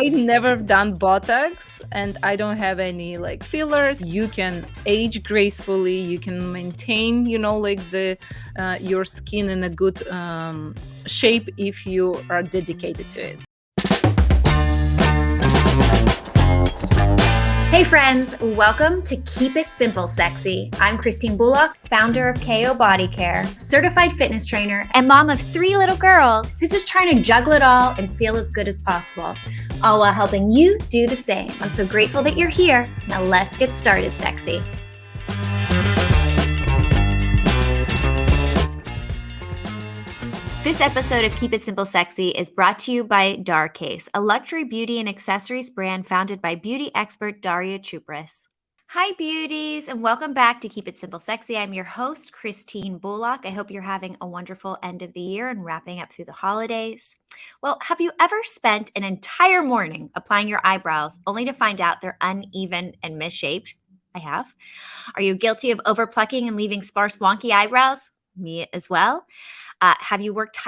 I never done Botox and I don't have any like fillers. You can age gracefully. You can maintain, like the your skin in a good shape if you are dedicated to it. Hey friends, welcome to Keep It Simple Sexy. I'm Christine Bullock, founder of KO Body Care, certified fitness trainer, and mom of 3 little girls who's just trying to juggle it all and feel as good as possible, all while helping you do the same. I'm so grateful that you're here. Now let's get started, sexy. This episode of Keep It Simple Sexy is brought to you by Darcase, a luxury beauty and accessories brand founded by beauty expert Daria Chuprys. Hi, beauties, and welcome back to Keep It Simple Sexy. I'm your host, Christine Bullock. I hope you're having a wonderful end of the year and wrapping up through the holidays. Well, have you ever spent an entire morning applying your eyebrows only to find out they're uneven and misshaped? I have. Are you guilty of over plucking and leaving sparse, wonky eyebrows? Me as well. Have you worked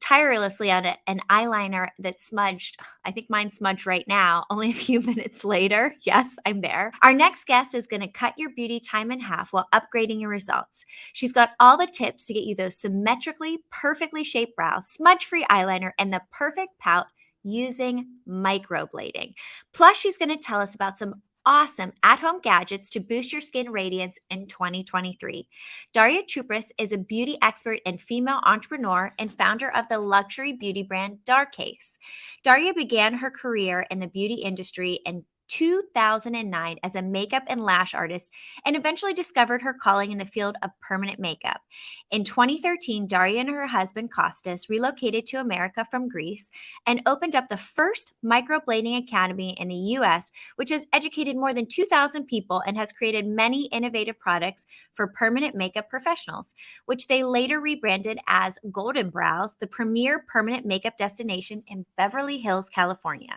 tirelessly on an eyeliner that's smudged? I think mine's smudged right now, only a few minutes later. Yes, I'm there. Our next guest is going to cut your beauty time in half while upgrading your results. She's got all the tips to get you those symmetrically, perfectly shaped brows, smudge-free eyeliner, and the perfect pout using microblading. Plus, she's going to tell us about some awesome at-home gadgets to boost your skin radiance in 2023. Daria Chuprys is a beauty expert and female entrepreneur and founder of the luxury beauty brand Darcase. Daria began her career in the beauty industry in 2009 as a makeup and lash artist and eventually discovered her calling in the field of permanent makeup. In 2013, Daria and her husband Kostas relocated to America from Greece and opened up the first Microblading Academy in the US, which has educated more than 2,000 people and has created many innovative products for permanent makeup professionals, which they later rebranded as Golden Brows, the premier permanent makeup destination in Beverly Hills, California.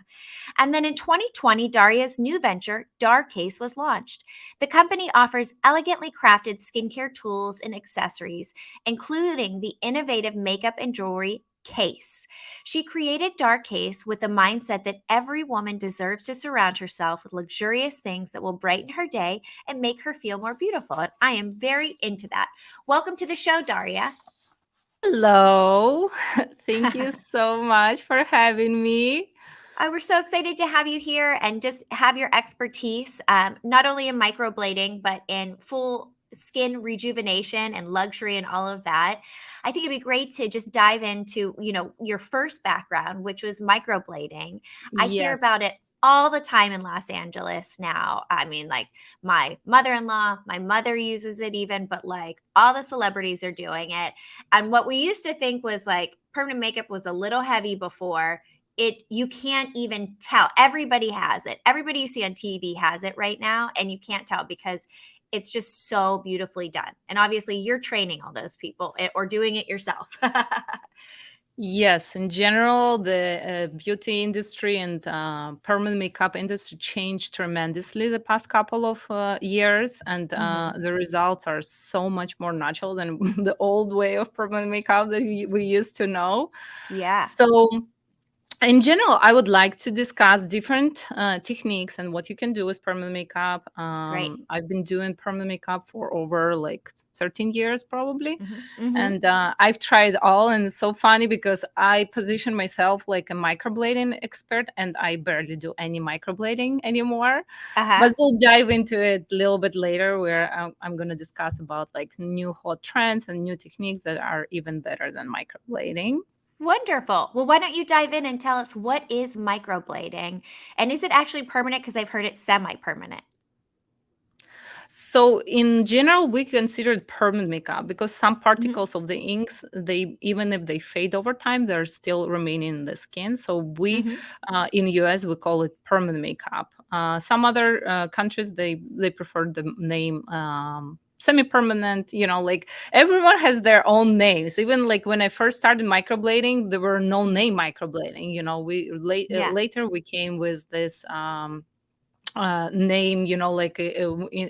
And then in 2020, Daria's new venture, Darcase, was launched. The company offers elegantly crafted skincare tools and accessories, including the innovative makeup and jewelry case. She created Darcase with the mindset that every woman deserves to surround herself with luxurious things that will brighten her day and make her feel more beautiful. And I am very into that. Welcome to the show, Daria. Hello. Thank you so much for having me. We're so excited to have you here and just have your expertise, not only in microblading, but in full skin rejuvenation and luxury and all of that. I think it'd be great to just dive into, your first background, which was microblading. I hear Yes. about it all the time in Los Angeles now. I mean, like my mother-in-law, my mother uses it even, but like all the celebrities are doing it. And what we used to think was like permanent makeup was a little heavy before. You can't even tell. Everybody has it. Everybody you see on TV has it right now, and you can't tell because it's just so beautifully done. And obviously you're training all those people or doing it yourself. Yes, in general, the beauty industry and permanent makeup industry changed tremendously the past couple of years, and the results are so much more natural than the old way of permanent makeup that we used to know. Yeah. So in general, I would like to discuss different techniques and what you can do with permanent makeup. Great. I've been doing permanent makeup for over like 13 years probably. Mm-hmm. And I've tried all, and it's so funny because I position myself like a microblading expert, and I barely do any microblading anymore. But we'll dive into it a little bit later, where I'm going to discuss about like new hot trends and new techniques that are even better than microblading. Wonderful. Well, why don't you dive in and tell us what is microblading? And is it actually permanent? Because I've heard it's semi-permanent. So in general, we consider it permanent makeup because some particles of the inks, they even if they fade over time, they're still remaining in the skin. So we, in US, we call it permanent makeup. Some other countries, they prefer the name semi-permanent. Like everyone has their own names. Even like when I first started microblading, there were no name microblading. We later we came with this name,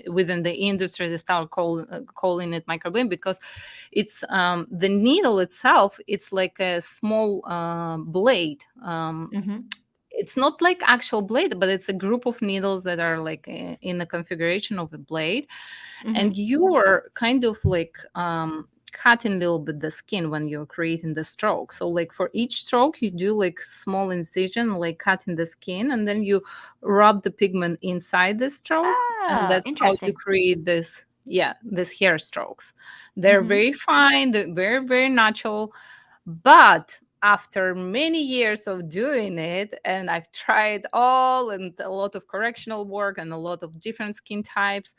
within the industry, they start calling it microblading because it's the needle itself. It's like a small blade. it's not like actual blade, but it's a group of needles that are like in the configuration of a blade, and you are kind of like cutting a little bit the skin when you're creating the stroke. So like for each stroke you do like small incision, like cutting the skin, and then you rub the pigment inside the stroke, and Oh, that's how you interesting. create this, yeah, these hair strokes. They're very fine, they're very, very natural. But after many years of doing it, and I've tried all and a lot of correctional work and a lot of different skin types,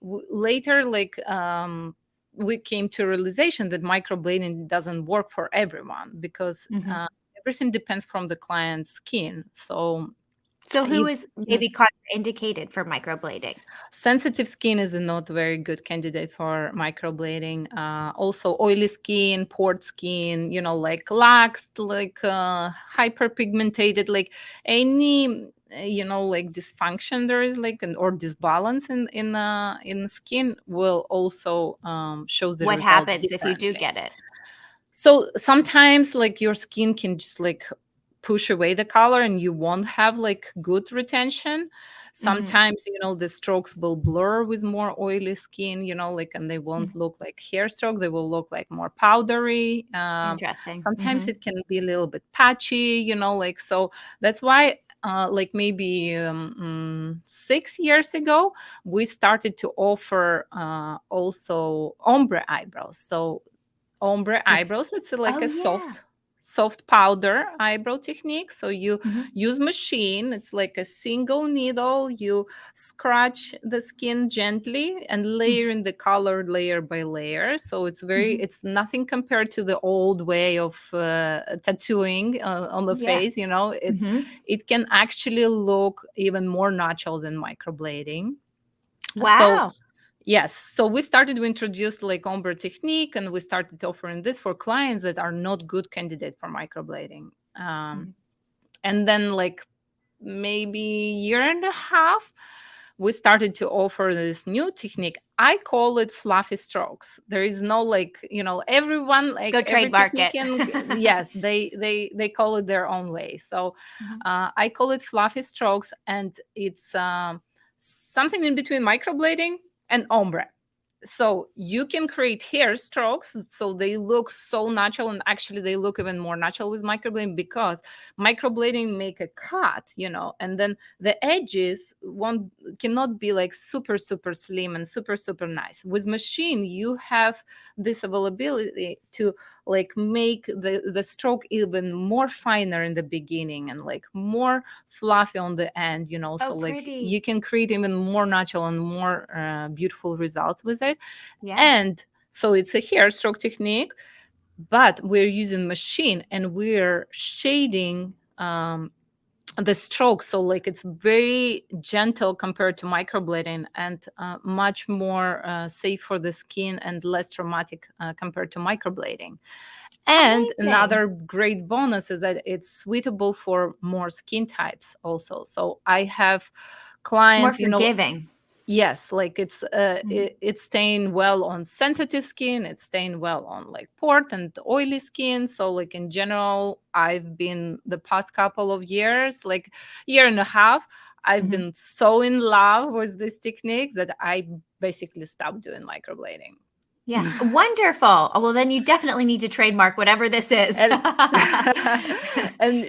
later, like we came to realization that microblading doesn't work for everyone, because everything depends from the client's skin. So So who if is maybe contraindicated for microblading? sensitive skin is a not very good candidate for microblading. Also, oily skin, port skin, like laxed, like hyperpigmentated, like any like dysfunction there is, like or disbalance in skin will also show the What results happens if you do differently. get it? So sometimes like your skin can just like push away the color and you won't have like good retention. Sometimes, the strokes will blur with more oily skin, like, and they won't look like hair stroke. They will look like more powdery. Interesting. Sometimes it can be a little bit patchy, like, so that's why like maybe 6 years ago, we started to offer also ombre eyebrows. So ombre What's eyebrows, it's like Oh, a yeah. soft powder eyebrow technique. So you Mhm. use machine, it's like a single needle, you scratch the skin gently and layer in the color layer by layer. So Mhm. it's nothing compared to the old way of tattooing on the Yeah. face. Mhm. It can actually look even more natural than microblading. So Wow. yes, so we started to introduce like ombre technique, and we started offering this for clients that are not good candidates for microblading. Um, Mhm. and then like maybe year and a half, we started to offer this new technique. I call it fluffy strokes. There is no like, everyone, like Go every trademark technique it. can, yes, they call it their own way. So Mhm. I call it fluffy strokes, and it's something in between microblading and ombre. So you can create hair strokes so they look so natural, and actually they look even more natural with microblading, because microblading make a cut, and then the edges won't cannot be like super super slim and super super nice. With machine you have this availability to like make the stroke even more finer in the beginning and like more fluffy on the end, Oh, so like you pretty. can create even more natural and more beautiful results with it. Yeah. And so it's a hair stroke technique, but we're using machine and we're shading the stroke, so like it's very gentle compared to microblading, and much more safe for the skin and less traumatic compared to microblading. And Amazing. another great bonus is that it's suitable for more skin types also. So I have It's more clients, forgiving. yes, like Mhm. it's staying well on sensitive skin, it's staying well on like port and oily skin. So like in general, I've been the past couple of years, like year and a half, I've Mhm. been so in love with this technique that I basically stopped doing microblading. Yeah. Wonderful. Oh, well, then you definitely need to trademark whatever this is. And and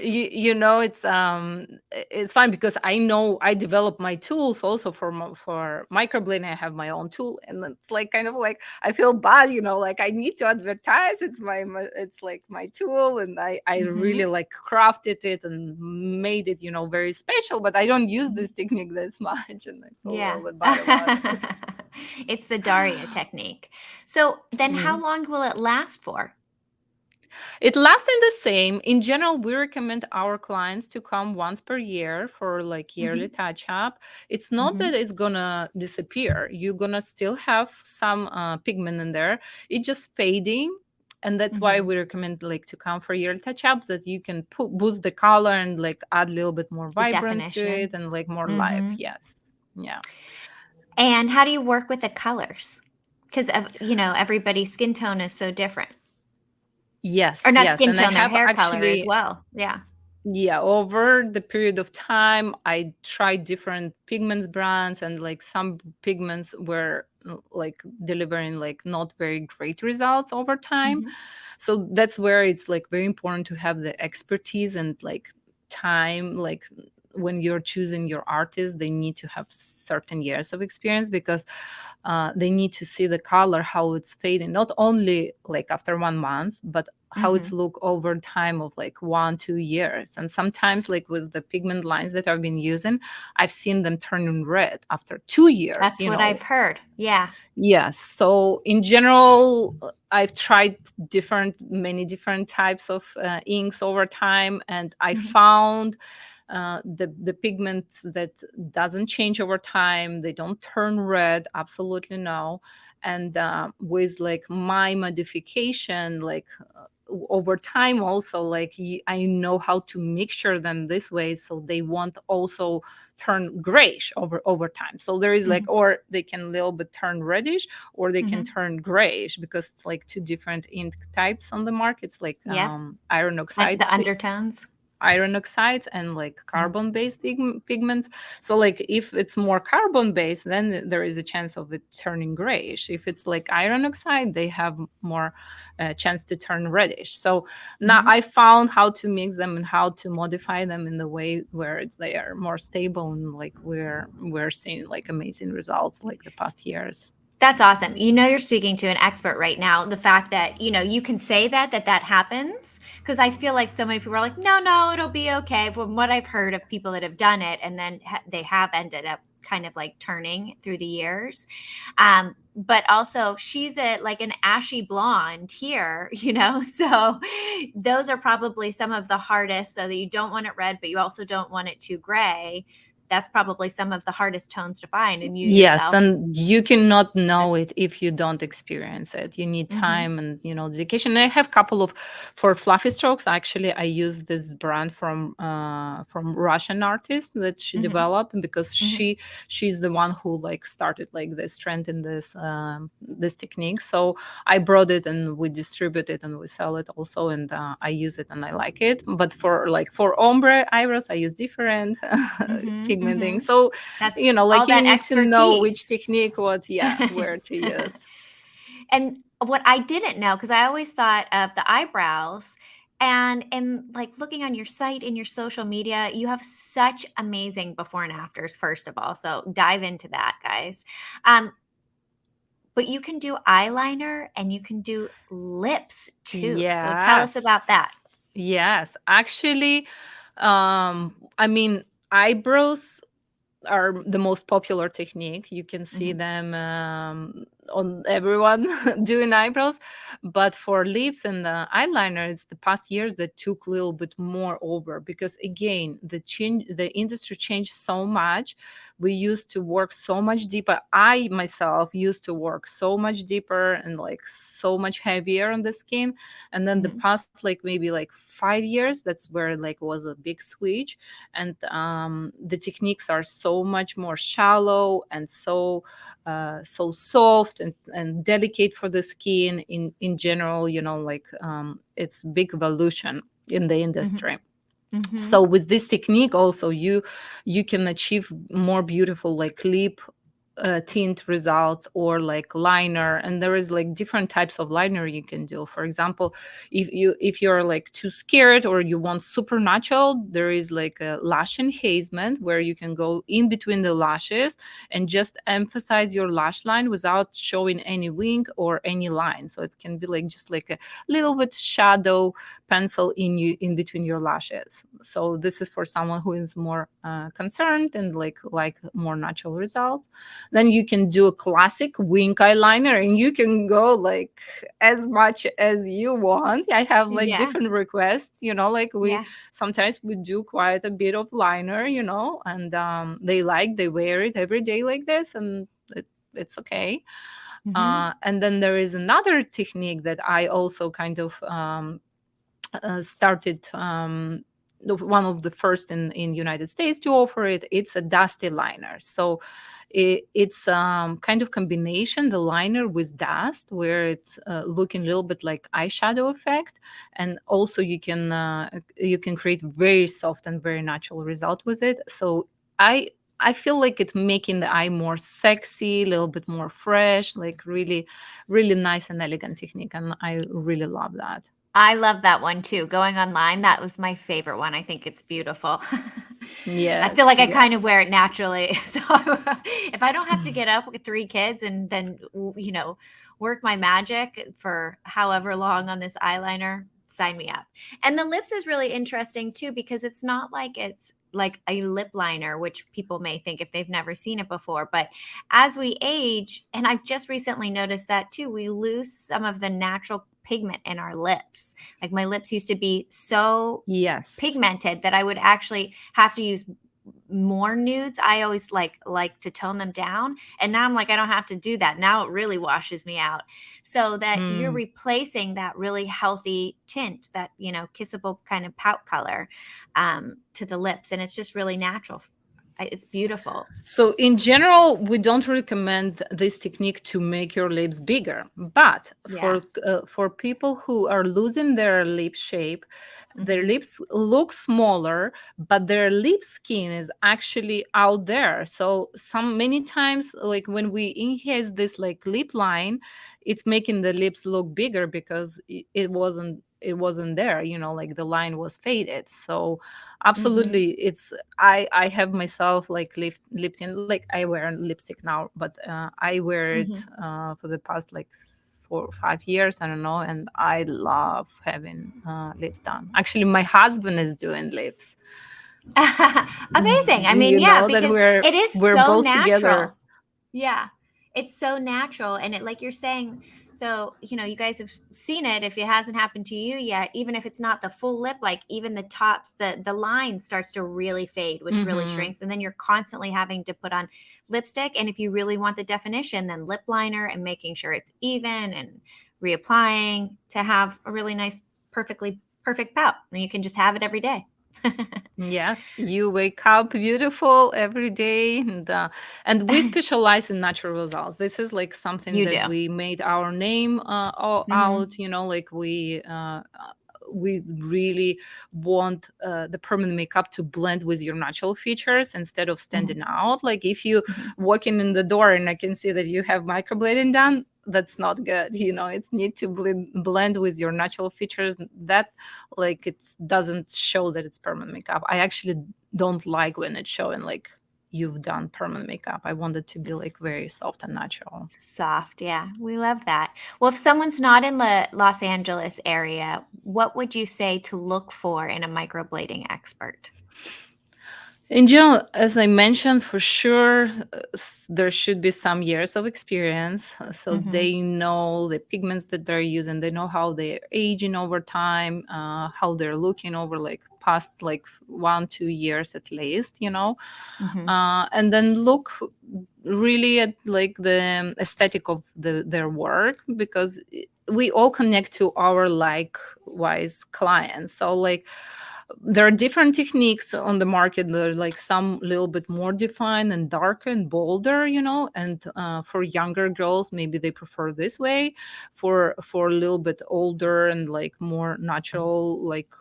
it's fun because I know I develop my tools also for microblading. I have my own tool, and it's like kind of like I feel bad, like I need to advertise. It's it's like my tool, and I really Mhm. like crafted it and made it, very special. But I don't use Mhm. this technique that much, and I feel a Yeah. little bit bad about it. It's the Daria technique. So then how Mm. long will it last for? It lasts in the same. In general, we recommend our clients to come once per year for like yearly Mhm. touch up. It's not that Mhm. it's gonna disappear. You're gonna still have some pigment in there. It's just fading. And that's why Mhm. we recommend like to come for yearly touch ups, that you can boost the color and like add a little bit more The vibrance to it definition. and like more life. Mhm. Yes. Yeah. And how do you work with the colors? Because everybody's skin tone is so different. Or Yes. not Yes. skin And I tone, their have hair color as actually well. Yeah. Yeah, over the period of time, I tried different pigments brands, and like some pigments were like delivering like not very great results over time. Hmm. So that's where it's like very important to have the expertise and like time. Like when you're choosing your artist, they need to have certain years of experience, because they need to see the color, how it's fading, not only like after 1 month, but how it's Hmm. look over time of like 1 2 years. And sometimes like with the pigment lines that I've been using, I've seen them turning red after 2 years, That's what I've heard. Yeah. Yes. So in general, I've tried many different types of inks over time, and I Hmm. found the pigments that doesn't change over time. They don't turn red. Absolutely no. And with like my modification, like over time, also like I know how to mixture them this way, so they won't also turn grayish over time. So there is like, Hmm. or they can a little bit turn reddish, or they can Hmm. turn grayish, because it's like two different ink types on the market. It's like Yeah. iron And oxide the undertones. iron oxides and like Hmm. carbon based pigments. So like if it's more carbon based, then there is a chance of it turning grayish. If it's like iron oxide, they have more chance to turn reddish. So now Hmm. I found how to mix them and how to modify them in the way where they are more stable, and like we're seeing like amazing results like the past years. That's awesome. You know, you're speaking to an expert right now. The fact that, you can say that happens, because I feel like so many people are like, no, no, it'll be okay. From what I've heard of people that have done it, and then they have ended up kind of like turning through the years. But also, she's like an ashy blonde here, so those are probably some of the hardest, so that you don't want it red, but you also don't want it too gray. That's probably some of the hardest tones to find. And you Yes, yourself. and you cannot know That's it if you don't experience it. You need Mhm, time and dedication. And I have couple of for fluffy strokes. Actually, I use this brand from Russian artist that she mhm, developed, because mhm, she's the one who like started like this trend in this technique. So I brought it and we distribute it and we sell it also, and I use it and I like it. But for ombre eyebrows, I use different mhm, pigmenting. mhm. So That's like all you that need to know which expertise. technique, where to use. And what I didn't know, because I always thought of the eyebrows, and like looking on your site and your social media, you have such amazing before and afters, first of all. So dive into that, guys. Um, but you can do eyeliner and you can do lips too. So tell us Yes. about that. Yes. Actually, I mean, eyebrows are the most popular technique. You can see Hmm. them on everyone doing eyebrows. But for lips and eyeliner, it's the past years that took a little bit more over, because again, the industry changed so much. We used to work so much deeper. I myself used to work so much deeper and like so much heavier on the skin. And then the Hmm. past like maybe like 5 years, that's where like was a big switch. And the techniques are so much more shallow and so soft and delicate for the skin in general. Like it's big evolution in the Hmm. industry. Hmm. So with this technique also, you can achieve more beautiful like lip tint results, or like liner. And there is like different types of liner you can do. For example, if you're like too scared or you want supernatural, there is like a lash enhancement where you can go in between the lashes and just emphasize your lash line without showing any wing or any line. So it can be like just like a little bit shadow pencil in between your lashes. So this is for someone who is more concerned and like more natural results. Then you can do a classic wink eyeliner, and you can go like as much as you want. I have like Yeah. different requests, like we Yeah. sometimes we do quite a bit of liner, and they wear it every day like this, and it's okay. Hmm. And then there is another technique that I also kind of started one of the first in United States to offer it. It's a dusty liner. So it's kind of combination, the liner with dust, where it's looking a little bit like eyeshadow effect, and also you can create very soft and very natural result with it. So I I feel like it's making the eye more sexy, a little bit more fresh, like really, really nice and elegant technique, and I really love that. I love that one too. Going online, that was my favorite one. I think it's beautiful. I feel Yes, like I yes. kind of wear it naturally. So if I don't have to get up with 3 kids and then, work my magic for however long on this eyeliner, sign me up. And the lips is really interesting too, because it's not like it's like a lip liner, which people may think if they've never seen it before. But as we age, and I've just recently noticed that too, we lose some of the natural pigment in our lips. Like my lips used to be so Yes. pigmented that I would actually have to use more nudes. I always like to tone them down, and now I'm like, I don't have to do that. Now it really washes me out. So that you're Mm. replacing that really healthy tint, that kissable kind of pout color, to the lips, and it's just really natural. It's beautiful. So in general, we don't recommend this technique to make your lips bigger, but Yeah. for people who are losing their lip shape, their Hmm. lips look smaller, but their lip skin is actually out there. So some many times, like when we enhance this like lip line, it's making the lips look bigger because it wasn't there. Like the line was faded. So Hmm. absolutely, I have myself like lifting, like I wear lipstick now, but I wear it Hmm. for the past like 4 or 5 years, I don't know, and I love having lips done. Actually, my husband is doing lips. Amazing. I mean, You yeah, know that because it is we're so both together. natural. Yeah. It's so natural. And it, like you're saying, so, you guys have seen it. If it hasn't happened to you yet, even if it's not the full lip, like even the tops, the line starts to really fade, which really Hmm. shrinks. And then you're constantly having to put on lipstick. And if you really want the definition, then lip liner and making sure it's even and reapplying to have a really nice, perfectly perfect pout. And you can just have it every day. Yes, you wake up beautiful every day, and we specialize in natural results. This is like something You that do. we made our name all Hmm. out. Like we really want the permanent makeup to blend with your natural features instead of Hmm. standing out. Like if you Hmm. walk in the door and I can see that you have microblading done, that's not good. It's need to blend with your natural features. That like it doesn't show that it's permanent makeup. I actually don't like when it's showing like you've done permanent makeup. I want it to be like very soft and natural. Soft, yeah. We love that. Well, if someone's not in the Los Angeles area, what would you say to look for in a microblading expert? In general, as I mentioned, for sure, there should be some years of experience. So Mhm. they know the pigments that they're using, they know how they're aging over time, how they're looking over like past like 1-2 years at least. Mhm. And then look really at like the aesthetic of their work, because we all connect to our likewise clients. So like there are different techniques on the market that are like some little bit more defined and darker and bolder. And for younger girls, maybe they prefer this way. For a little bit older and like more natural, like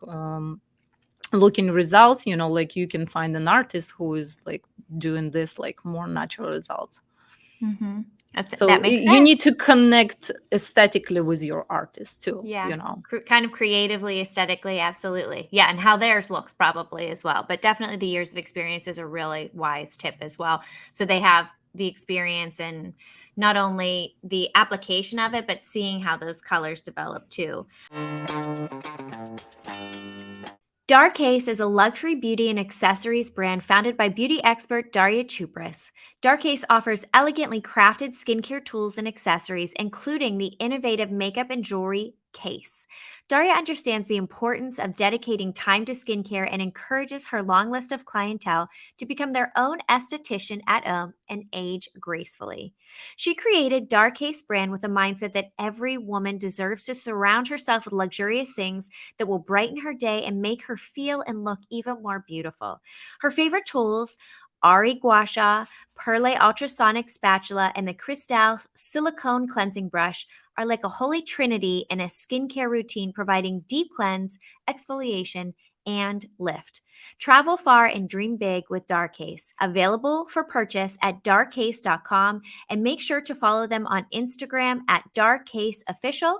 looking results, like you can find an artist who is like doing this like more natural results. Mhm. That So makes you need sense. to connect aesthetically with your artist too, Yeah. you know. Kind of creatively, aesthetically, absolutely. Yeah, and how theirs looks probably as well. But definitely the years of experience is a really wise tip as well. So they have the experience and not only the application of it, but seeing how those colors develop too. Darcase is a luxury beauty and accessories brand founded by beauty expert Daria Chuprys. Darcase offers elegantly crafted skincare tools and accessories, including the innovative makeup and jewelry Darcase. Daria understands the importance of dedicating time to skincare and encourages her long list of clientele to become their own esthetician at home and age gracefully. She created Darcase brand with a mindset that every woman deserves to surround herself with luxurious things that will brighten her day and make her feel and look even more beautiful. Her favorite tools, Ari Gua Sha, Perle ultrasonic spatula, and the Cristal silicone cleansing brush are like a holy trinity in a skincare routine, providing deep cleanse, exfoliation, and lift. Travel far and dream big with Darcase. Available for purchase at darcase.com, and make sure to follow them on Instagram at darcaseofficial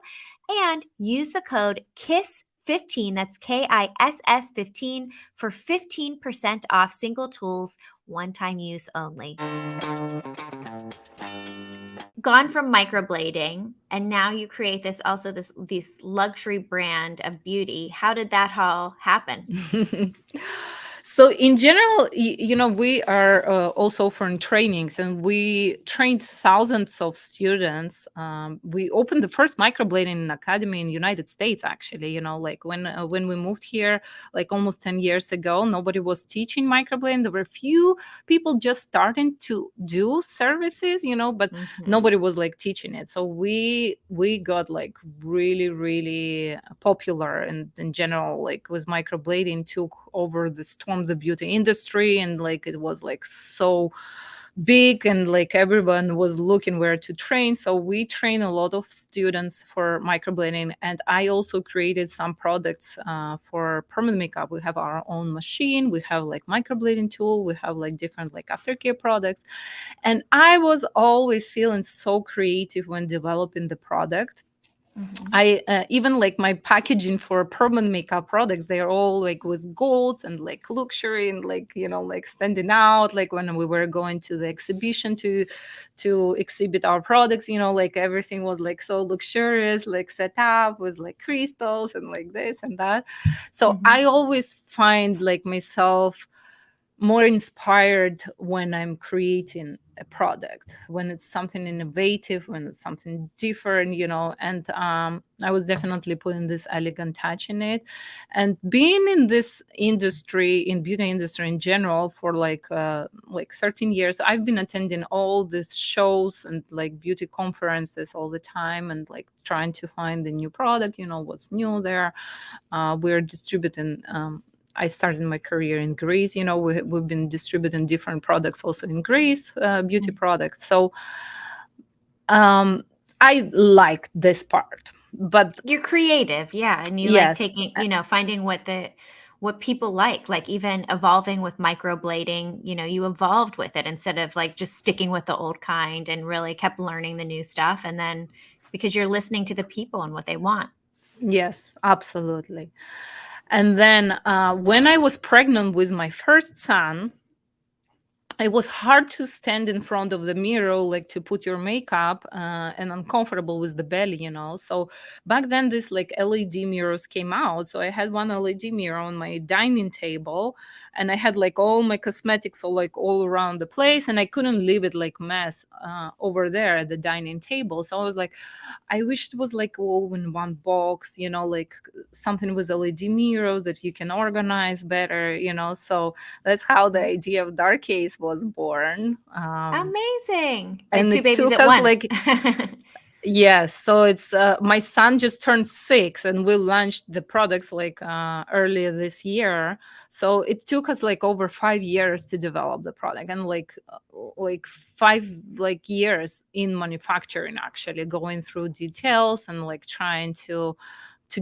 and use the code KISS15, that's KISS 15, for 15% off single tools, one-time use only. Gone from microblading, and now you create this luxury brand of beauty. How did that all happen? So in general, we are also offering trainings, and we trained thousands of students. We opened the first microblading academy in the United States, actually. Like when we moved here, like almost 10 years ago, nobody was teaching microblading. There were a few people just starting to do services, but nobody was like teaching it. So we got like really, really popular, and in general, like with microblading, took over the storms of beauty industry, and like it was like so big, and like everyone was looking where to train. So we train a lot of students for microblading, and I also created some products for permanent makeup. We have our own machine, we have like microblading tool, we have like different like aftercare products, and I was always feeling so creative when developing the product. I even like my packaging for permanent makeup products, they're all like with golds and like luxury, and like like standing out. Like when we were going to the exhibition to exhibit our products, like everything was like so luxurious, like set up with like crystals and like this and that. So I always find like myself more inspired when I'm creating a product, when it's something innovative, when it's something different, and I was definitely putting this elegant touch in it. And being in this industry, in beauty industry in general, for like 13 years, I've been attending all these shows and like beauty conferences all the time, and like trying to find the new product, what's new there. We're distributing I started my career in Greece. We've been distributing different products also in Greece, beauty products. So I like this part, but you're creative, yeah, and you like taking, finding what people like even evolving with microblading. You evolved with it instead of like just sticking with the old kind, and really kept learning the new stuff. And then because you're listening to the people and what they want. Yes, absolutely. And then when I was pregnant with my first son, it was hard to stand in front of the mirror, like to put your makeup, and uncomfortable with the belly. So back then, this like LED mirrors came out. So I had one LED mirror on my dining table, and I had like all my cosmetics all around the place, and I couldn't leave it like mess over there at the dining table. So I was like, I wish it was like all in one box, like something with LED mirror that you can organize better, So that's how the idea of Darcase was born. Amazing. And two it babies took at us once. yes. So it's my son just turned 6, and we launched the products like earlier this year. So it took us like over 5 years to develop the product, and like 5 like years in manufacturing, actually going through details and like trying to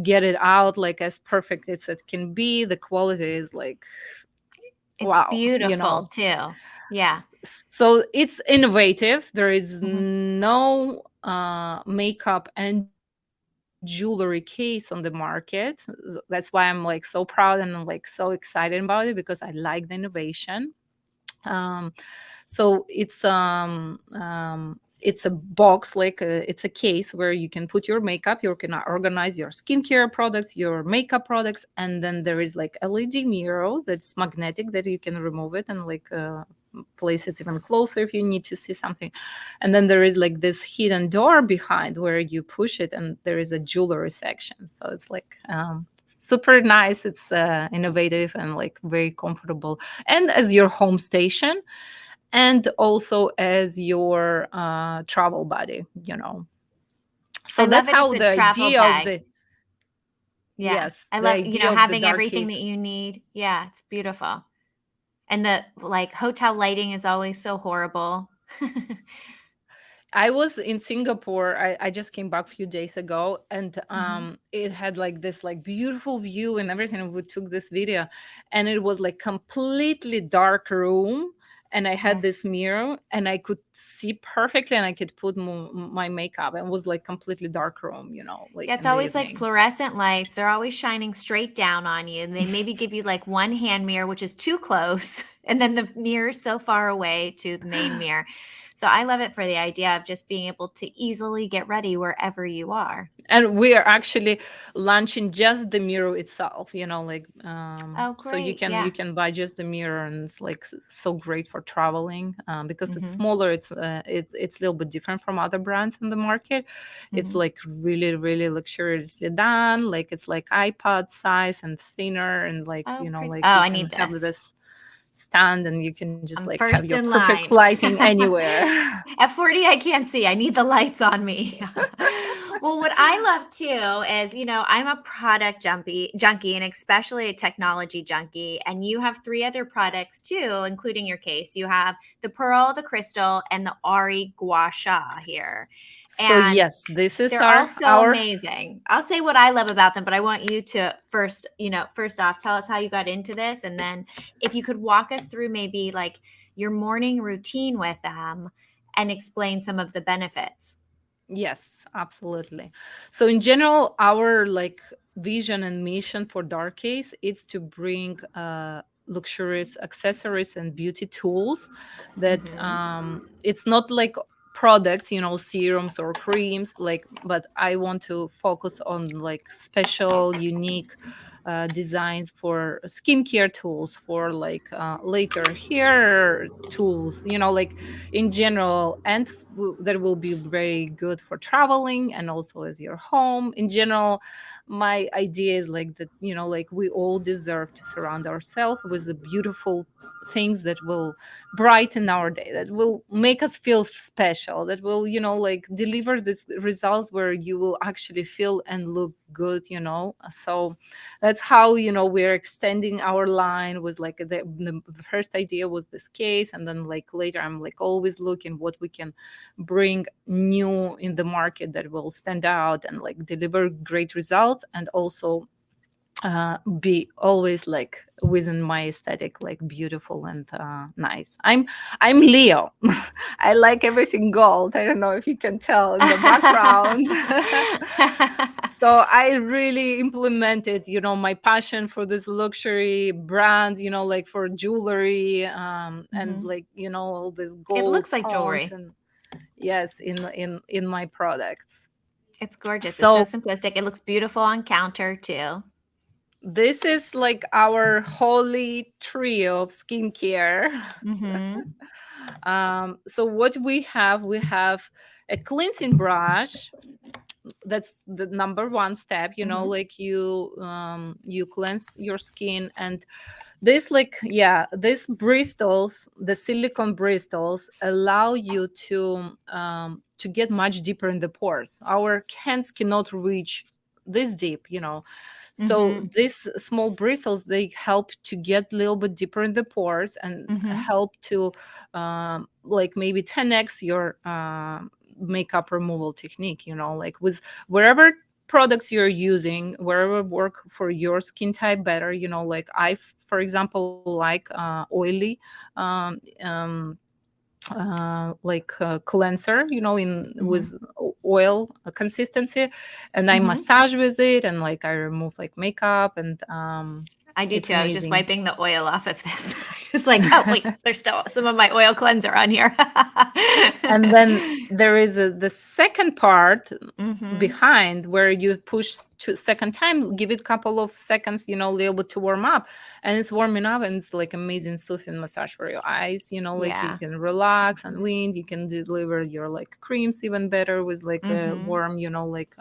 get it out like as perfect as it can be. The quality is like it's wow, beautiful too. Yeah. So it's innovative. There is no makeup and jewelry case on the market. That's why I'm like so proud and I'm like so excited about it, because I like the innovation. So it's a box, like it's a case where you can put your makeup, you can organize your skincare products, your makeup products, and then there is like LED mirror that's magnetic that you can remove it and like place it even closer if you need to see something. And then there is like this hidden door behind where you push it, and there is a jewelry section. So it's like super nice. It's innovative and like very comfortable, and as your home station, and also as your travel buddy, you know. I So love that's it as how a the travel idea of bag. the Yeah. yes, I the love, idea of the having dark everything that case. you need. Yeah, it's beautiful. And the like hotel lighting is always so horrible. I was in Singapore. I just came back a few days ago, and Mhm. it had like this like beautiful view and everything. And we took this video, and it was like completely dark room. And I had Yes. this mirror, and I could see perfectly, and I could put my makeup. And it was like completely dark room, you know, Yeah, like it's in the always like evening. fluorescent lights. They're always shining straight down on you. And they maybe give you like one hand mirror, which is too close. And then the mirror's so far away to the main mirror. So I love it for the idea of just being able to easily get ready wherever you are. And we are actually launching just the mirror itself, you know, like Oh, so you great. can Yeah. buy just the mirror, and it's like so great for traveling, because it's Mm-hmm. smaller. It's a little bit different from other brands in the market. It's Mm-hmm. like really really luxuriously done, like it's like iPad size and thinner, and like, Oh, you know, pretty. like Oh, you I can need have this. this stand, and you can just I'm like have first your in perfect line. lighting anywhere. At 40, I can't see. I need the lights on me. Well, what I love too is, I'm a product junkie and especially a technology junkie. And you have three other products too, including your case. You have the pearl, the crystal, and the Ari gua sha here. So And yes, this is they're all so our amazing. I'll say what I love about them, but I want you to first, first off, tell us how you got into this. And then if you could walk us through maybe like your morning routine with them and explain some of the benefits. Yes, absolutely. So in general, our like vision and mission for Darcase is to bring luxurious accessories and beauty tools that Mm-hmm. it's not like products, you know, serums or creams, like, but I want to focus on like special, unique designs for skincare tools, for like later hair tools, you know, like in general, and that will be very good for traveling and also as your home in general. My idea is like that, you know, like we all deserve to surround ourselves with the beautiful things that will brighten our day, that will make us feel special, that will, you know, like deliver this results where you will actually feel and look good, you know. So that's how, you know, we're extending our line. Was like the first idea was this case, and then like later I'm like always looking what we can bring new in the market that will stand out and like deliver great results, and also be always like within my aesthetic, like beautiful and nice. I'm Leo. I like everything gold. I don't know if you can tell in the background. So I really implemented, you know, my passion for this luxury brands, you know, like for jewelry, and Mm-hmm. like, you know, all these It gold looks like tones, jewelry. and yes, in my products. It's gorgeous. It's so So simplistic. It looks beautiful on counter too. this is like our holy trio of skincare. Mm-hmm. So what we have a cleansing brush. That's the number one step, you know, Mm-hmm. like you cleanse your skin. And this like, yeah, these bristles, the silicone bristles allow you to get much deeper in the pores. Our hands cannot reach this deep, you know. So Mm-hmm. these small bristles, they help to get a little bit deeper in the pores and Mm-hmm. help to like maybe 10x your makeup removal technique, you know, like with wherever products you're using, wherever work for your skin type better, you know, like for example, like oily um, um, like cleanser, you know, in Mm-hmm. with oil consistency, and I Mm-hmm. massage with it, and like I remove like makeup and I do It's too. I was just amazing. wiping the oil off of this. It's like, oh wait, there's still some of my oil cleanser on here. And then there is the second part Mm-hmm. behind where you push to second time, give it a couple of seconds, a little bit to warm up, and it's warming up, and it's like amazing soothing massage for your eyes. Like you Yeah. can relax and wind. You can deliver your like creams even better with like a Mm-hmm. warm, like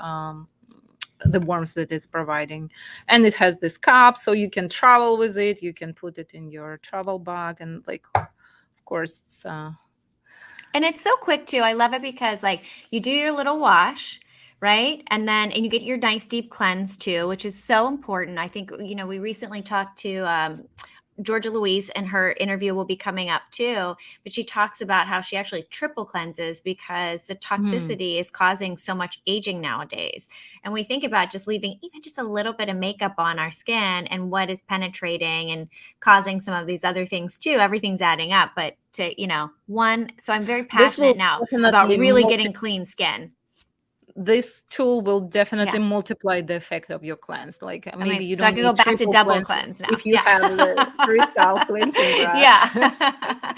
the warmth that it's providing. And it has this cup, so you can travel with it. You can put it in your travel bag, and like, of course, it's And it's so quick too. I love it because like you do your little wash, right? And you get your nice deep cleanse too, which is so important. I think, we recently talked to Georgia Louise, and her interview will be coming up too. But she talks about how she actually triple cleanses because the hmm. toxicity is causing so much aging nowadays. And we think about just leaving even just a little bit of makeup on our skin and what is penetrating and causing some of these other things too. Everything's adding up. But so I'm very This passionate will now about definitely really getting clean skin. this tool will definitely Yeah. multiply the effect of your cleanse. Like maybe Amazing. you So I don't could go need back to triple double cleanse cleanse now. if you Yeah. have the crystal cleansing brush. Yeah.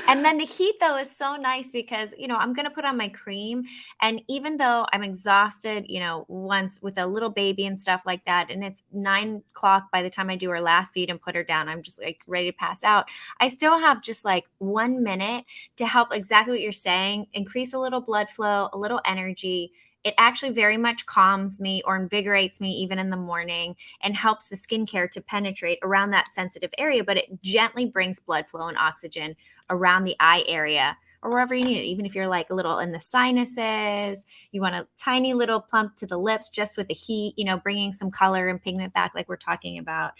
And then the heat though is so nice because, I'm going to put on my cream, and even though I'm exhausted, once with a little baby and stuff like that, and it's 9 o'clock by the time I do her last feed and put her down, I'm just like ready to pass out. I still have just like 1 minute to help exactly what you're saying, increase a little blood flow, a little energy. It actually very much calms me or invigorates me even in the morning, and helps the skincare to penetrate around that sensitive area, but it gently brings blood flow and oxygen around the eye area or wherever you need it. Even if you're like a little in the sinuses, you want a tiny little plump to the lips just with the heat, bringing some color and pigment back like we're talking about.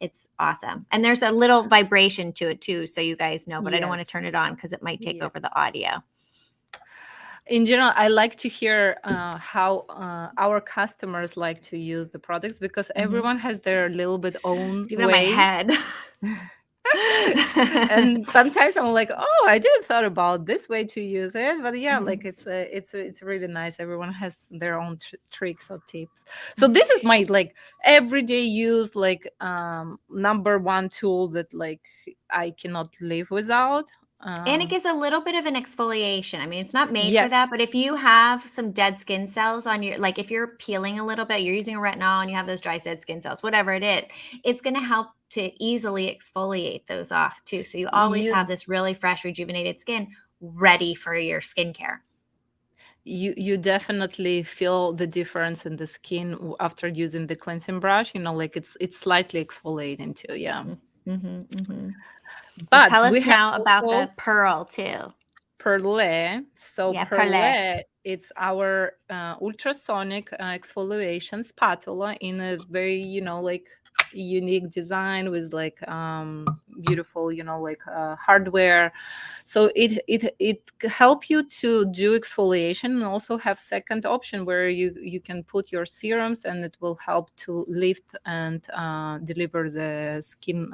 It's awesome. And there's a little vibration to it too, so you guys know, but I don't want to turn Yes. it on because it might take Yeah. over the audio. In general, I like to hear how our customers like to use the products, because Mm-hmm. everyone has their little bit own Even on my way. head. And sometimes I'm like, oh, I didn't thought about this way to use it, but yeah, Mhm. like it's really nice. Everyone has their own tricks or tips. So Mhm. this is my like everyday use, like number one tool that like I cannot live without. And it um gives a little bit of an exfoliation. I mean, it's not made for that, yes, but if you have some dead skin cells on your, like if you're peeling a little bit, you're using a retinol and you have those dry dead skin cells, whatever it is, it's going to help to easily exfoliate those off too. So you always have you this really fresh, rejuvenated skin ready for your skincare. you definitely feel the difference in the skin after using the cleansing brush, like it's slightly exfoliating too, yeah. Mm-hmm, mm-hmm. Well, But tell we us have now about the also pearl too. Perle. So Yeah, perle. Perle, it's our ultrasonic exfoliation spatula in a very, like unique design with like beautiful, like hardware. So it help you to do exfoliation, and also have second option where you can put your serums, and it will help to lift and deliver the skin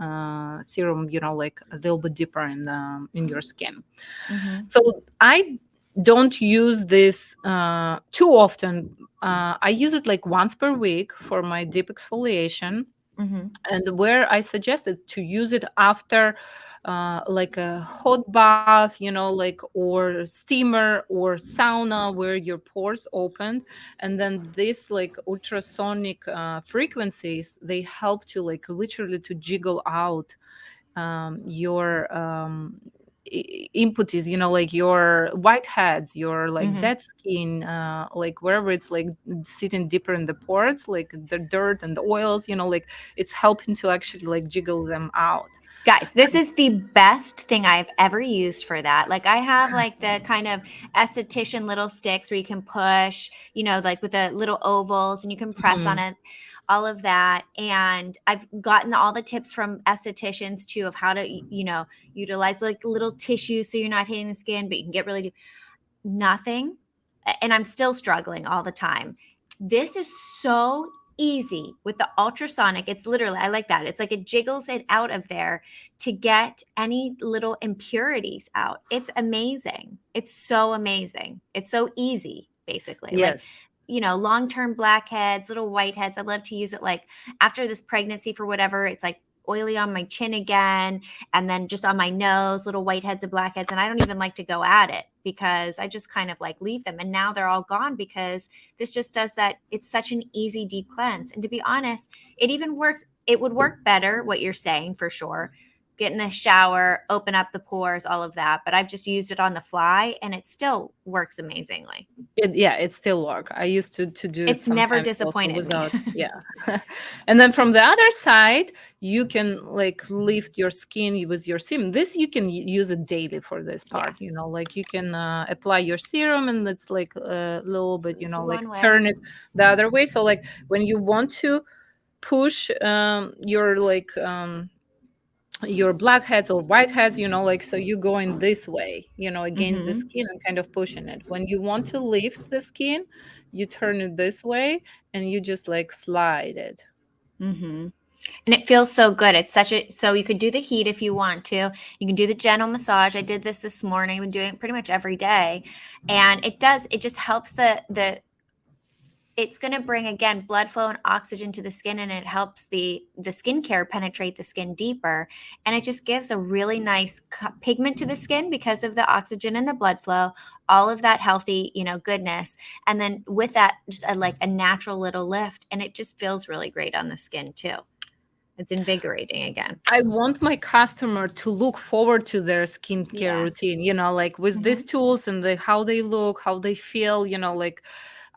serum, like a little bit deeper in your skin. Mm-hmm, So I don't use this too often. I use it like once per week for my deep exfoliation, mm-hmm, and where I suggested to use it after like a hot bath, like, or steamer or sauna where your pores opened. And then this like ultrasonic frequencies, they help to like literally to jiggle out your input is, like your whiteheads, your like mm-hmm. dead skin, like wherever it's like sitting deeper in the pores, like the dirt and the oils, like it's helping to actually like jiggle them out. Guys, this is the best thing I've ever used for that. Like I have like the kind of esthetician little sticks where you can push, like with the little ovals, and you can press on Mhm. it, all of that. And I've gotten all the tips from estheticians too of how to, utilize like little tissues so you're not hitting the skin, but you can get really deep. Nothing. And I'm still struggling all the time. This is so easy with the ultrasonic. It's literally, I like that. It's like it jiggles it out of there to get any little impurities out. It's amazing. It's so amazing. It's so easy, basically. Like Yes. long-term blackheads, little whiteheads. I love to use it like after this pregnancy for whatever. It's like oily on my chin again, and then just on my nose, little whiteheads and blackheads. And I don't even like to go at it because I just kind of like leave them. And now they're all gone because this just does that. It's such an easy deep cleanse. And to be honest, it even works. It would work better, what you're saying for sure. Get in the shower, open up the pores, all of that. But I've just used it on the fly and it still works amazingly. It still work. I used to do it It's never sometimes also disappointed me. without, yeah. And then from the other side, you can like lift your skin with your serum. This you can use it daily for this Yeah. part, like you can apply your serum and it's like a little So bit, this is like one way. turn it the other way. So like when you want to push your blackheads or whiteheads, like so you going this way, against the Mm-hmm. skin and kind of pushing it. When you want to lift the skin, you turn it this way and you just like slide it. Mm-hmm. And it feels so good. So you could do the heat if you want to. You can do the gentle massage. I did this morning. I've been doing it pretty much every day. And it just helps it's going to bring again blood flow and oxygen to the skin, and it helps the skincare penetrate the skin deeper, and it just gives a really nice pigment to the skin because of the oxygen and the blood flow, all of that healthy goodness, and then with that just like a natural little lift, and it just feels really great on the skin too. It's invigorating again. I want my customer to look forward to their skincare Yeah. routine, like with these Mm-hmm. tools and how they look, how they feel, like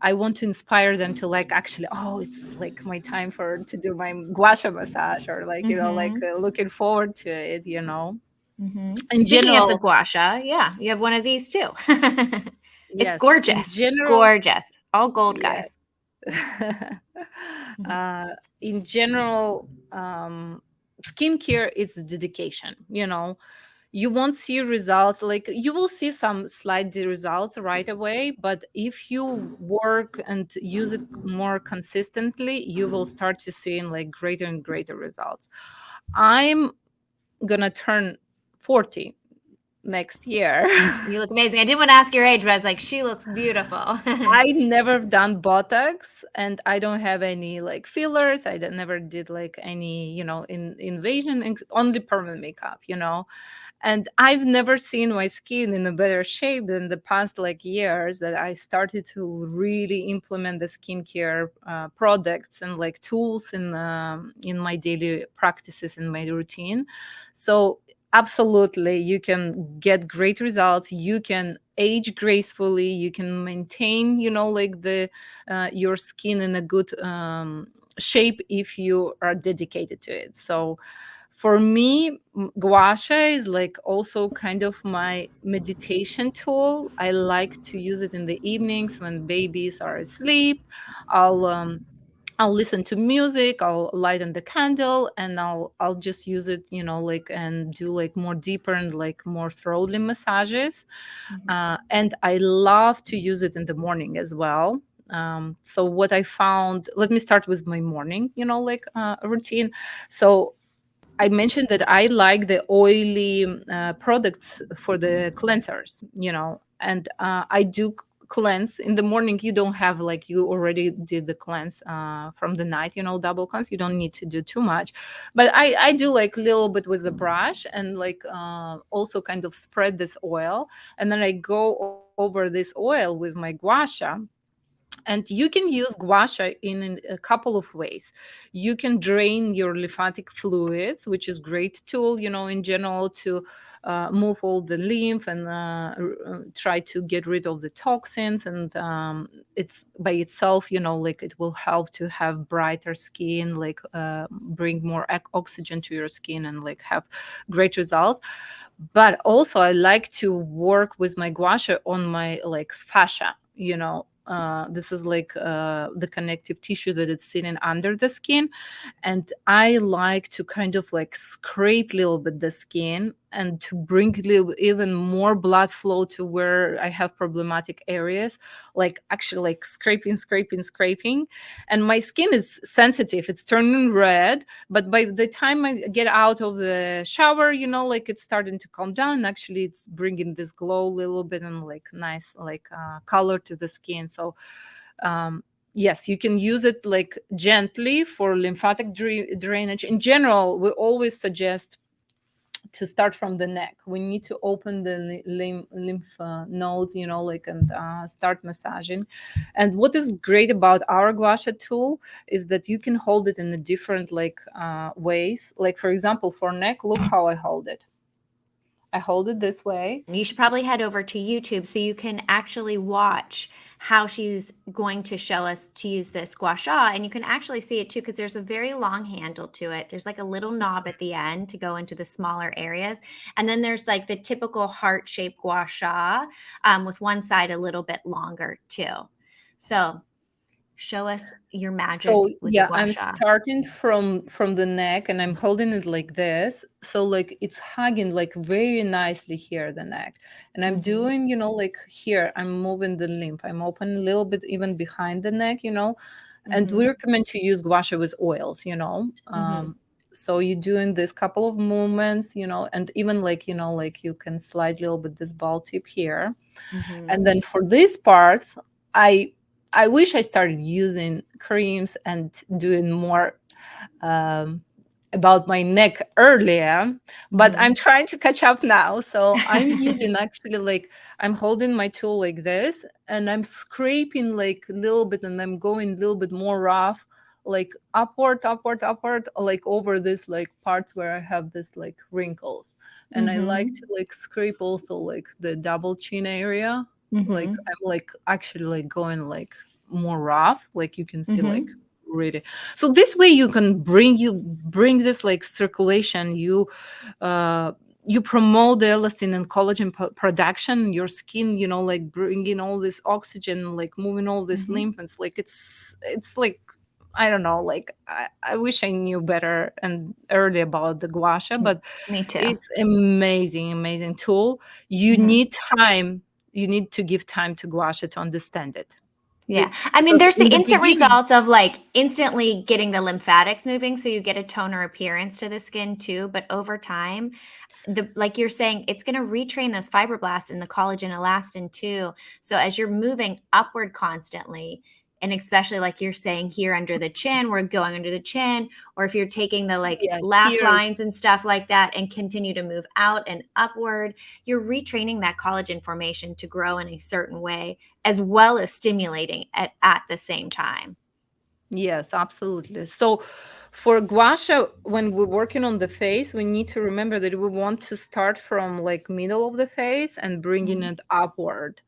I want to inspire them to like actually, oh, it's like my time to do my gua sha massage, or like, like Mm-hmm. looking forward to it. Mm-hmm. In Speaking of the general, gua sha, yeah, you have one of these too. It's yes, in gorgeous, general, gorgeous, all gold, yes. guys. Mhm. uh, in general, skincare is dedication. You won't see results, like you will see some slight results right away, but if you work and use it more consistently, you will start to see like greater and greater results. I'm gonna turn 40 next year. You look amazing. I didn't want to ask your age, but I was like, she looks beautiful. I never done Botox and I don't have any like fillers. Never did like any, invasion, only permanent makeup. And I've never seen my skin in a better shape than the past like years that I started to really implement the skincare products and like tools in my daily practices, in my routine. So absolutely, you can get great results. You can age gracefully. You can maintain, like the your skin in a good shape if you are dedicated to it. So for me, gua sha is like also kind of my meditation tool. I like to use it in the evenings when babies are asleep. I'll um, I'll listen to music, I'll lighten the candle, and I'll just use it, like and do like more deeper and like more thoroughly massages. And I love to use it in the morning as well. So what I found, let me start with my morning, like routine. So I mentioned that I like the oily products for the cleansers, and I do cleanse in the morning. You don't have like you already did the cleanse from the night, double cleanse. You don't need to do too much, but I do like a little bit with a brush and like also kind of spread this oil, and then I go over this oil with my gua sha. And you can use gua sha in a couple of ways. You can drain your lymphatic fluids, which is great tool, in general to move all the lymph and try to get rid of the toxins. And it's by itself, like it will help to have brighter skin, like bring more oxygen to your skin and like have great results. But also I like to work with my gua sha on my like fascia. This is like the connective tissue that is sitting under the skin, and I like to kind of like scrape a little bit the skin and to bring even more blood flow to where I have problematic areas, like actually like scraping. And my skin is sensitive, it's turning red, but by the time I get out of the shower, like it's starting to calm down. Actually, it's bringing this glow a little bit and like nice like color to the skin. So Yes, you can use it like gently for lymphatic drainage. In general, we always suggest to start from the neck. We need to open the lymph nodes, like, and start massaging. And what is great about our gua sha tool is that you can hold it in a different like ways. Like, for example, for neck, look how I hold it. I hold it this way. You should probably head over to YouTube so you can actually watch how she's going to show us to use this gua sha, and you can actually see it too because there's a very long handle to it. There's like a little knob at the end to go into the smaller areas, and then there's like the typical heart-shaped gua sha with one side a little bit longer too. So show us your magic So with the yeah, gua I'm sha. starting from the neck, and I'm holding it like this. So like it's hugging like very nicely here, the neck. And I'm doing, like here, I'm moving the lymph. I'm opening a little bit even behind the neck, and we recommend to use gua sha with oils, so you're doing this couple of movements, and even like, like you can slide a little bit this ball tip here. And then for these parts, I wish I started using creams and doing more about my neck earlier, but I'm trying to catch up now. So I'm using actually like I'm holding my tool like this, and I'm scraping like a little bit, and I'm going a little bit more rough, like upward, upward, upward, like over this like parts where I have this like wrinkles. And I like to like scrape also like the double chin area. Like I'm like actually like going like more rough, like you can see like really. So this way you can bring this like circulation. You promote the elastin and collagen production in your skin, like bringing all this oxygen, like moving all this lymph. And it's like it's like I don't know, like I wish I knew better and early about the gua sha, but Me too. it's amazing tool. You need time. You need to give time to gua sha to understand it. Yeah. I mean, Because there's the in the instant beginning, results of like instantly getting the lymphatics moving. So you get a toner appearance to the skin too. But over time, like you're saying, it's going to retrain those fibroblasts and the collagen elastin too. So as you're moving upward constantly, and especially like you're saying here under the chin, we're going under the chin, or if you're taking the like yeah, laugh here, lines and stuff like that and continue to move out and upward, you're retraining that collagen formation to grow in a certain way as well as stimulating at the same time. yes, absolutely. So for gua sha, when we're working on the face, we need to remember that we want to start from like middle of the face and bringing it upward.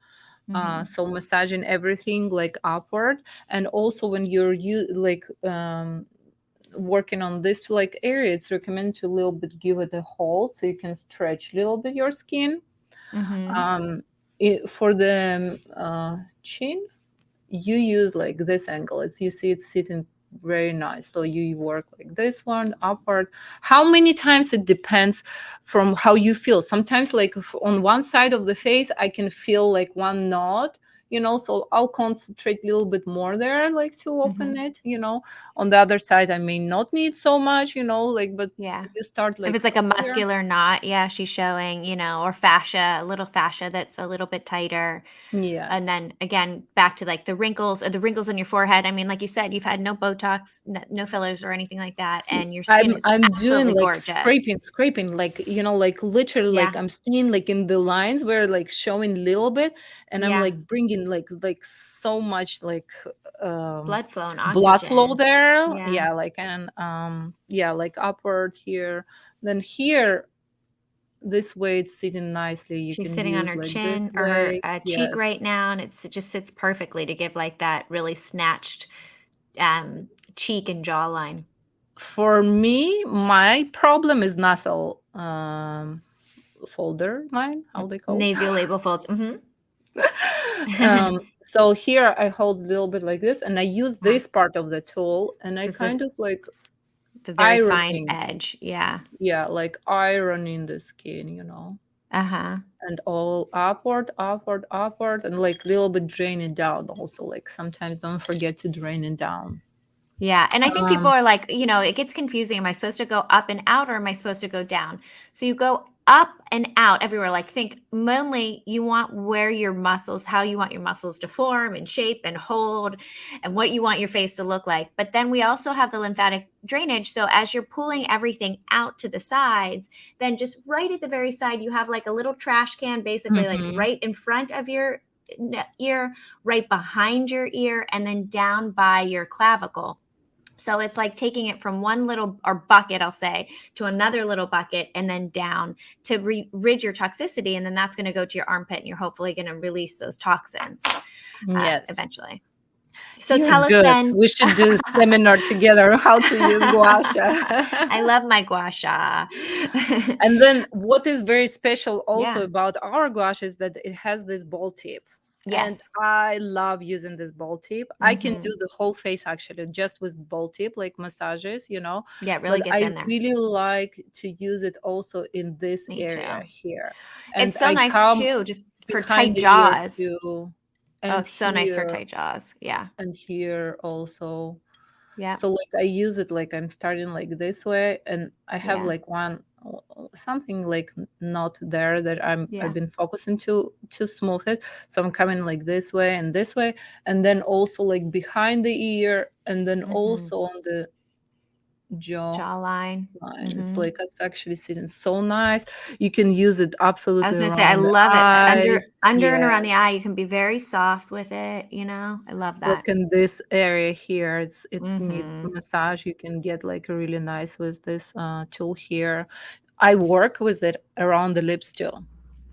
So massaging everything like upward. And also when you're working on this like area, it's recommended to a little bit give it a hold so you can stretch a little bit your skin. For the chin, you use like this angle. You see it's sitting very nice. So you work like this one upward. How many times it depends from how you feel. Sometimes like on one side of the face, I can feel like one knot, so I'll concentrate a little bit more there, like to open it, On the other side, I may not need so much, like, but Yeah. you start If like it's like a from here. muscular knot, yeah, she's showing, or fascia, a little fascia that's a little bit tighter. And Yes. then again, back to like the wrinkles or the wrinkles on your forehead. I mean, like you said, you've had no Botox, no fillers or anything like that. And your skin is I'm doing absolutely like gorgeous. scraping, like like literally, Yeah. like I'm seeing like in the lines where like showing a little bit, and I'm Yeah. like bringing like so much like Blood flow and blood flow oxygen. there, Yeah. yeah, like and yeah, like upward here, then here, this way it's sitting nicely. You She's can sitting on use her like chin this or her way, cheek yes. right now. And it just sits perfectly to give like that really snatched cheek and jawline. For me, my problem is nasal folder line, how they call. Nasolabial folds. So here I hold a little bit like this, and I use Yeah. this part of the tool, and I Just kind of like the very fine ironing, edge. Yeah. yeah, like ironing the skin, Uh-huh. and all upward, upward, upward, and like a little bit drain it down. Also, like sometimes don't forget to drain it down. Yeah, and I think people Um, are like, it gets confusing. Am I supposed to go up and out or am I supposed to go down? So you go up and out everywhere. Like think mainly you want where your muscles, how you want your muscles to form and shape and hold and what you want your face to look like. But then we also have the lymphatic drainage. So as you're pulling everything out to the sides, then just right at the very side, you have like a little trash can, basically like Mm-hmm. right in front of your ear, right behind your ear, and then down by your clavicle. So it's like taking it from one little or bucket, I'll say, to another little bucket and then down to rid your toxicity. And then that's going to go to your armpit and you're hopefully going to release those toxins Yes. eventually. So You're tell us good. then. We should do a seminar together on how to use gua sha. I love my gua sha. And then what is very special also Yeah. about our gouache is that it has this ball tip. And Yes. I love using this ball tip. I can do the whole face actually just with ball tip, like massages, Yeah, it but really gets I in there. really like to use it also in this Me area too. here. And It's so I nice come too, just for behind tight the ear jaws. too, Oh, and it's so nice for here, tight jaws. Yeah. and here also. Yeah. So like I use it like I'm starting like this way, and I have Yeah. like one something like not there that I've Yeah. been focusing to smooth it. So I'm coming like this way, and then also like behind the ear, and then also on the jaw Jawline. line. It's like it's actually sitting so nice. You can use it I was absolutely gonna say, I around the love it. Under eyes. under and Yeah. around the eye, you can be very soft with it, I love that. Like in this area here, it's needs Mhm. massage. You can get like really nice with this tool here. I work with it around the lips too.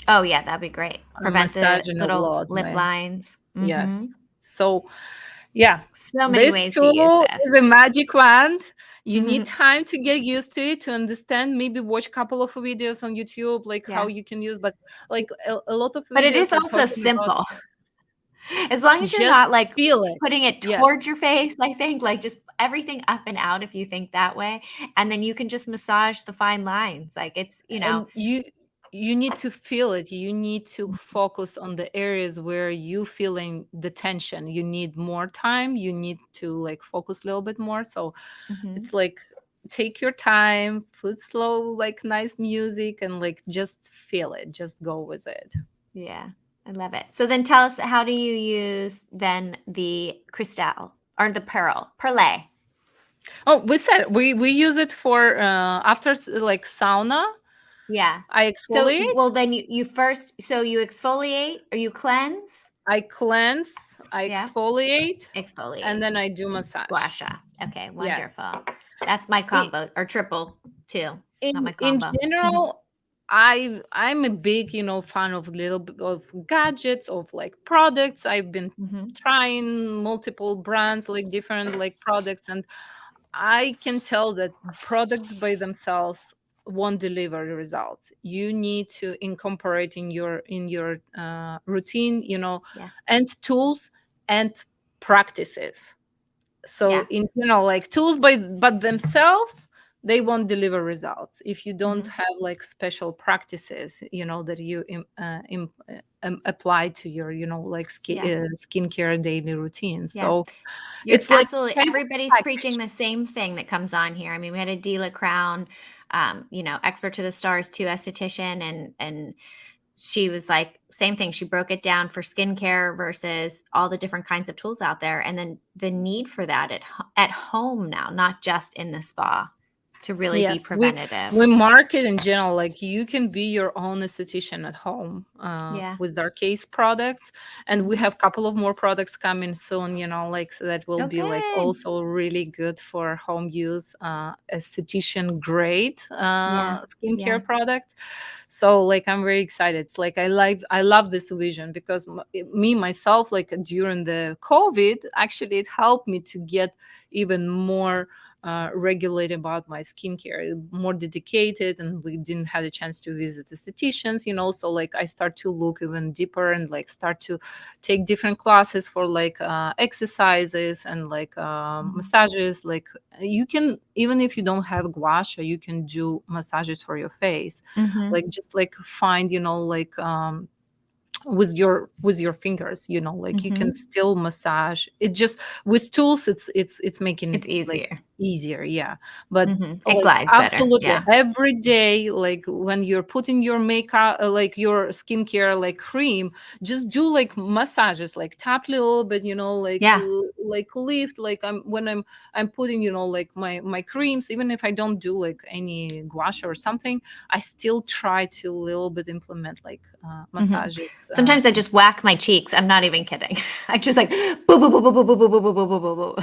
Oh, yeah, that'd be great. I'm Prevent the massaging a little lot, lip my lines. yes. Mhm. So yeah, So many this ways to use tool this. is a magic wand. You need time to get used to it, to understand, maybe watch a couple of videos on YouTube, like how Yeah. you can use, but like a lot of But it videos is are also talking about simple. As long as you're just not, like, feel it. putting it Yes. towards your face, I think, like, just everything up and out if you think that way, and then you can just massage the fine lines, like, And you need to feel it. You need to focus on the areas where you feeling the tension. You need more time. You need to like focus a little bit more. So Mhm. it's like take your time, put slow, like nice music, and like just feel it. Just go with it. Yeah, I love it. So then tell us, how do you use then the crystal or the perle? Oh, we said we use it for after like sauna. Yeah. I So, exfoliate. well, then you first, so you exfoliate or you cleanse? I cleanse. I Yeah. exfoliate, and Exfoliate. then I do massage. Gua sha. Okay, Yes. wonderful. That's my It, combo or triple too. Not my in combo. general, I'm a big fan of little bit of gadgets, of like products. I've been Mhm. trying multiple brands, like different like products, and I can tell that products by themselves won't deliver the results. You need to incorporate in your routine, Yeah. and tools and practices. So Yeah. in like tools by but themselves, they won't deliver results if you don't Mhm. have like special practices, that you apply to your like Yeah. skincare daily routine. Yeah. So You're it's like absolutely, kind of everybody's preaching package. the same thing that comes on here. I mean, we had a Dela Crown, expert to the stars too, esthetician, and she was like, same thing. She broke it down for skincare versus all the different kinds of tools out there, and then the need for that at home now, not just in the spa, to really be Yes, we preventative. market in general, like you can be your own esthetician at home Yeah. with Darcase products, and we Mhm. have a couple of more products coming soon. Like so that will Oh, be like good. also really good for home use, esthetician grade Yeah. Yeah. skincare product. So like I'm very excited. It's like I love this vision because me myself, like during the COVID, actually it helped me to get even more regulate about my skincare, more dedicated, and we didn't have a chance to visit estheticians, so like I start to look even deeper and like start to take different classes for like exercises and like Mhm. massages. Like you can, even if you don't have gua sha, you can do massages for your face, Mhm. like just like find like with your fingers, like you can Mhm. still massage it just with tools. It's making It's it like easier. easier, yeah. But It like glides better. absolutely Yeah. every day, like when you're putting your makeup, like your skincare, like cream, just do like massages, like tap a little bit, Yeah. like lift, like I'm putting, like my creams, even if I don't do like any gua sha or something, I still try to little bit implement like massages. Sometimes I just whack my cheeks. I'm not even kidding. I just like boo boo boo boo boo boo boo boo boo boo boo boo boo,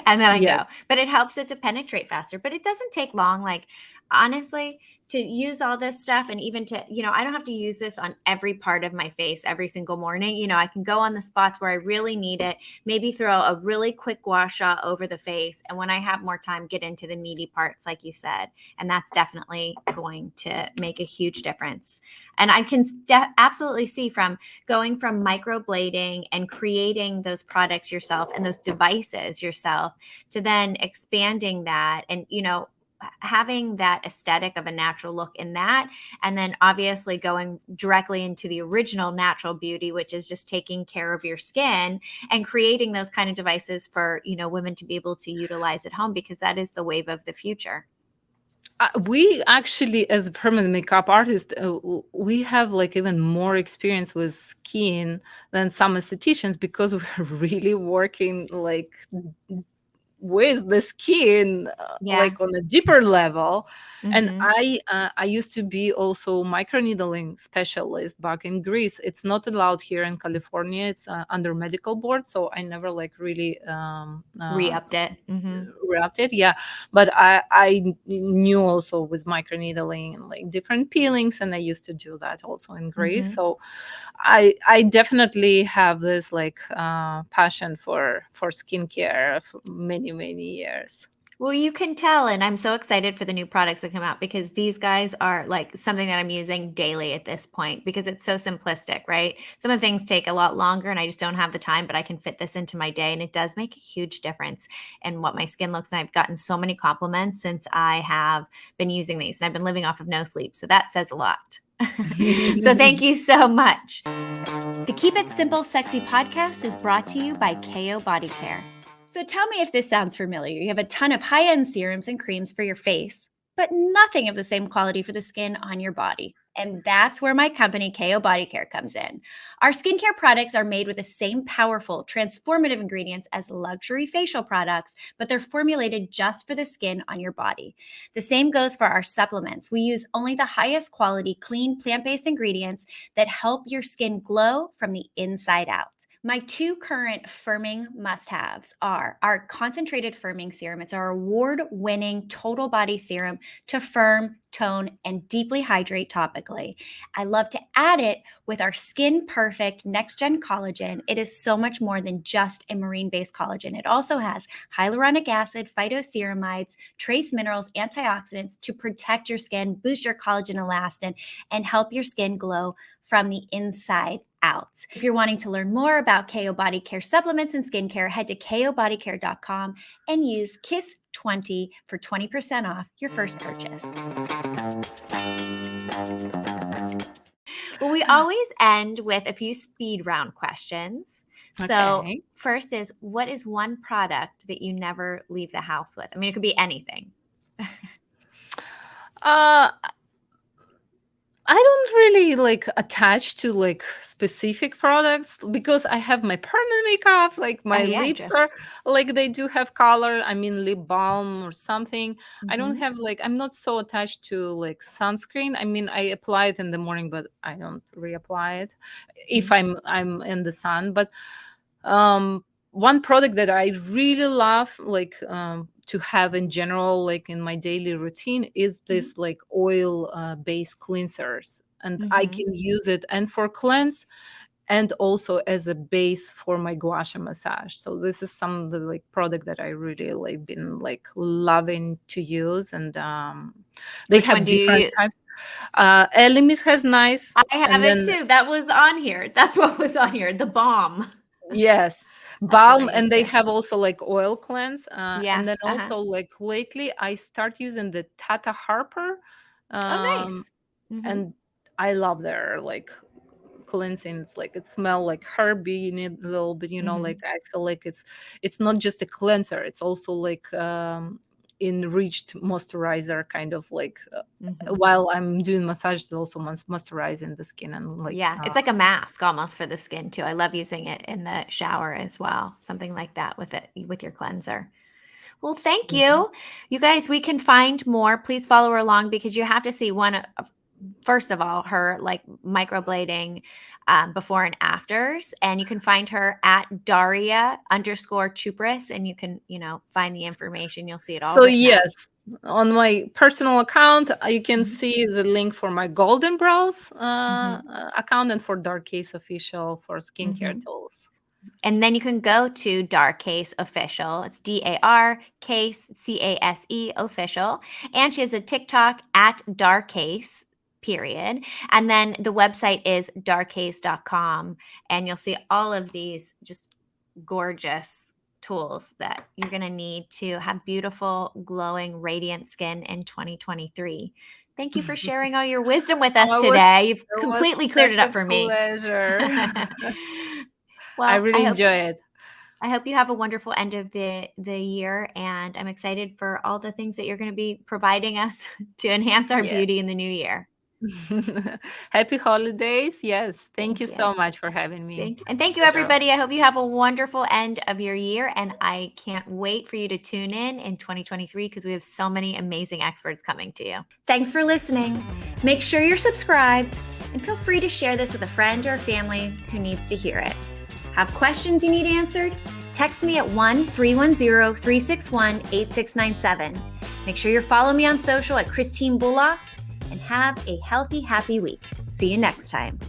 and then I Yeah. go. But it helps it to penetrate faster. But it doesn't take long. Like honestly, to use all this stuff, and even to I don't have to use this on every part of my face every single morning. I can go on the spots where I really need it. Maybe throw a really quick gua sha over the face, and when I have more time, get into the meaty parts, like you said. And that's definitely going to make a huge difference. And I can absolutely see from going from microblading and creating those products yourself and those devices yourself to then expanding that and, having that aesthetic of a natural look in that. And then obviously going directly into the original natural beauty, which is just taking care of your skin and creating those kind of devices for, women to be able to utilize at home, because that is the wave of the future. We actually, as a permanent makeup artist, we have like even more experience with skin than some estheticians, because we're really working like with the skin, Yeah. like on a deeper level. And Mm-hmm. I used to be also microneedling specialist back in Greece. It's not allowed here in California. It's under medical board, so I never like really Re-upped it. Mm-hmm. wrapped it. Yeah, but I knew also with microneedling and like different peelings, and I used to do that also in Greece. Mm-hmm. So I definitely have this like passion for skincare for many years. Well, you can tell, and I'm so excited for the new products that come out, because these guys are like something that I'm using daily at this point, because it's so simplistic, right? Some of the things take a lot longer and I just don't have the time, but I can fit this into my day, and it does make a huge difference in what my skin looks. And I've gotten so many compliments since I have been using these, and I've been living off of no sleep. So that says a lot. So thank you so much. The Keep It Simple Sexy podcast is brought to you by KO Body Care. So tell me if this sounds familiar. You have a ton of high-end serums and creams for your face, but nothing of the same quality for the skin on your body. And that's where my company, KO Body Care, comes in. Our skincare products are made with the same powerful, transformative ingredients as luxury facial products, but they're formulated just for the skin on your body. The same goes for our supplements. We use only the highest quality, clean, plant-based ingredients that help your skin glow from the inside out. My two current firming must-haves are our concentrated firming serum. It's our award-winning total body serum to firm, tone, and deeply hydrate topically. I love to add it with our Skin Perfect Next Gen Collagen. It is so much more than just a marine-based collagen. It also has hyaluronic acid, phytoceramides, trace minerals, antioxidants to protect your skin, boost your collagen elastin, and help your skin glow from the inside out. If you're wanting to learn more about KO Body Care supplements and skincare, head to kobodycare.com and use KISS20 for 20% off your first purchase. Well, we always end with a few speed round questions. So, Okay. first is, what is one product that you never leave the house with? I mean, it could be anything. Uh, I don't really like attach to like specific products, because I have my permanent makeup, like my Yeah, lips true. are like they do have color. I mean, lip balm or something. I don't Mm-hmm. have like, I'm not so attached to like sunscreen. I mean, I apply it in the morning, but I don't reapply it if I'm in the sun. But one product that I really love, like to have in general, like in my daily routine, is this like oil based cleansers, and I Mm-hmm. can use it and for cleanse and also as a base for my gua sha massage. So this is some of the like product that I really like been like loving to use. And they Which one have do you different use? types. Elimis has nice, I have and it then too. That was on here. That's what was on here. The balm. yes, That's what I balm, and used they too. have also like oil cleanse. Yeah. And then Uh-huh. also like lately I start using the Tata Harper, Oh, um, nice. Mm-hmm. and I love their like cleansing. It's like it smell like herby. You need a little bit, Mm-hmm. like I feel like it's not just a cleanser. It's also like enriched moisturizer, kind of like while I'm doing massage, it's also moisturizing the skin and like it's like a mask almost for the skin too. I love using it in the shower as well, something like that with your cleanser. Well, thank you. You guys, we can find more. Please follow her along because you have to see first of all, her like microblading before and afters. And you can find her at Daria_Chuprys, and you can, find the information. You'll see it all. So written out. yes, on my personal account, you can see the link for my Golden Brows account and for Darcase Official for skincare tools. And then you can go to Darcase Official. It's DARCASE Official. And she has a TikTok at Darcase, period. And then the website is darcase.com. And you'll see all of these just gorgeous tools that you're going to need to have beautiful, glowing, radiant skin in 2023. Thank you for sharing all your wisdom with us today. You've completely cleared it up for me. Pleasure. Well, I really enjoy it. I hope you have a wonderful end of the year, and I'm excited for all the things that you're going to be providing us to enhance our beauty in the new year. Happy holidays. Yes. Thank you so much for having me. Thank you, everybody. I hope you have a wonderful end of your year, and I can't wait for you to tune in 2023 because we have so many amazing experts coming to you. Thanks for listening. Make sure you're subscribed, and feel free to share this with a friend or family who needs to hear it. Have questions you need answered? Text me at 1-310-361-8697. Make sure you follow me on social at Christine Bullock, and have a healthy, happy week. See you next time.